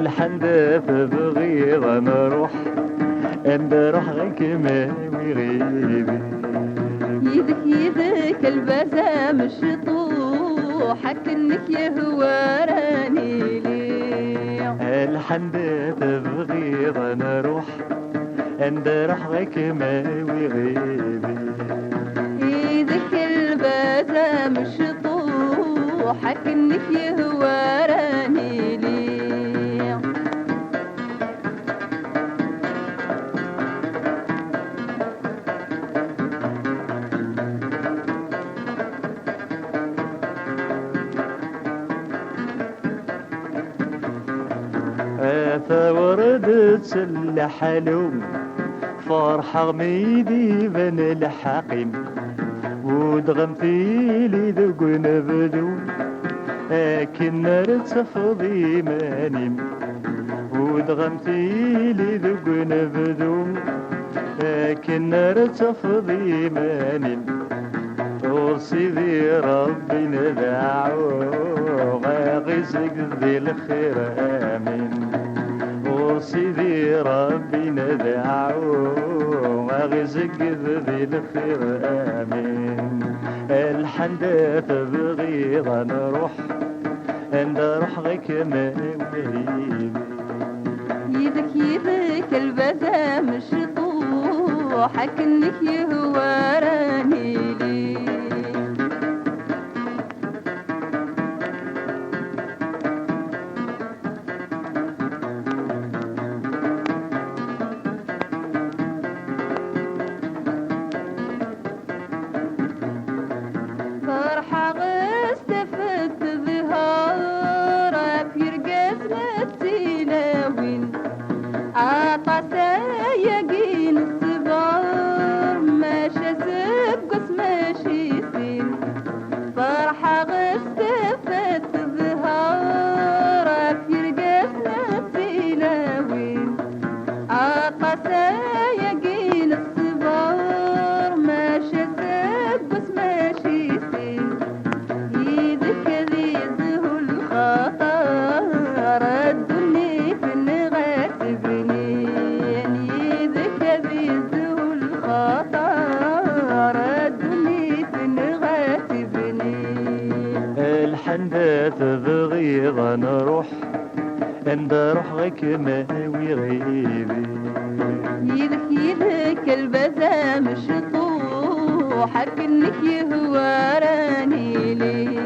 الحمد تبغيض نروح نروح غيك ما ويغيبي يذك البزا مش طوحك انك يهواراني لي الحمد تبغيض نروح نروح غيك ما ويغيبي يذك البزا مش طوحك انك يهواراني لي وردت الحلوم فرحة غميدي بن الحقيم ودغم في لي ذوق نبدو لكن رتفضي مانيم ودغم في لي ذوق نبدو لكن رتفضي مانيم وسيدي ربي ندعو غيزك ذي الخير آمين وسيدي ربي ندعو غيزك ذي الخير آمين الحمد تبغيض نروح غيك ما ويبي يذك البزا مش طوحك انك يهواراني لي فرحة غستفت ظهارة في رقص التلاوين عطاسة يقين الصبار ماشى سبقس ماشي سين فرحة غستفت ظهارة في رقص التلاوين عطاسة يقين الصبار ماشى سبقس ماشي سين يدك ذي زهو الخطر ردني في الغاسبني يدك ذي زهو الخطر ردني في الغاسبني الحمد تبغيض نروح غيك ما ويغيبي يذك البزا مش طوحك انك يهواراني لي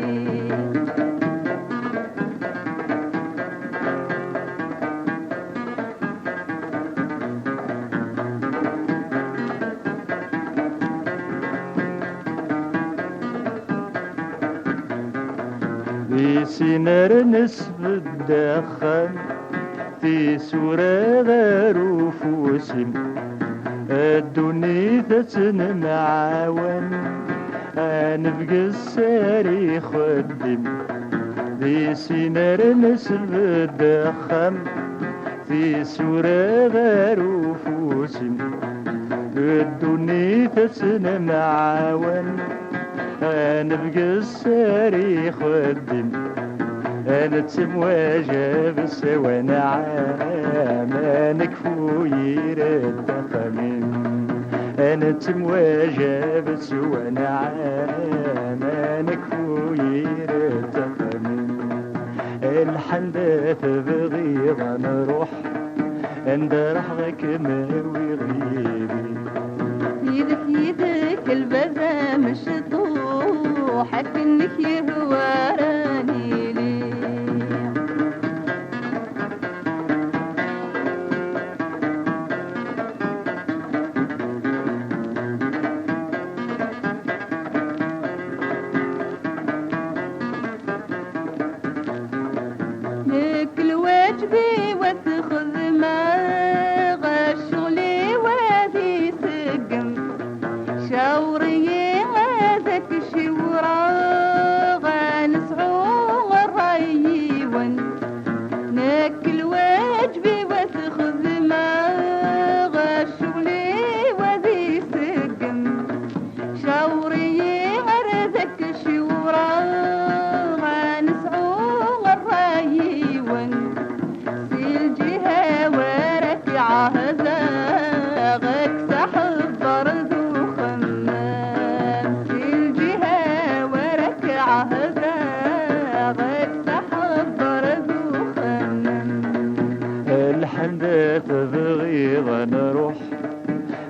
في سنر نسب الدخان في سورة غروف وسم الدنيا تتن معاون نبقى الساري خدم في سنر نسب الدخان في سورة غروف وسم الدنيا تتن معاون نبقى الساري خدم أنا تسمى جابس وانا عام نكفو يرد خمين أنا تسمى جابس وانا عام نكفو يرد خمين الحمد تبغيض نروح غيك ما ويغيبي يذك البزا مش طوحك انك يهواراني لي لك الواجبي وتخذ ما غشولي وذي سقم شاوري هذاك شورا غنسعو الريون ناكل واجبي وتخذ ما غشولي وذي سقم شاوري هذاك شورا غنسعو الريون نروح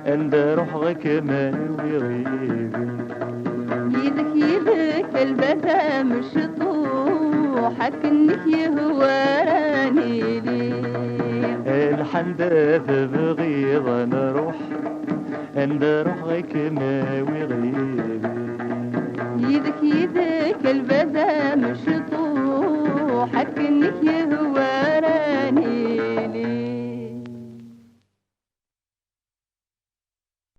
نروح غيك ما ويغيب يدك يدك البتا مشطوحك انك يهواني لي الحندث بغيض نروح غيك ما ويغيب يدك يدك البدا مشطوحك انك يهواني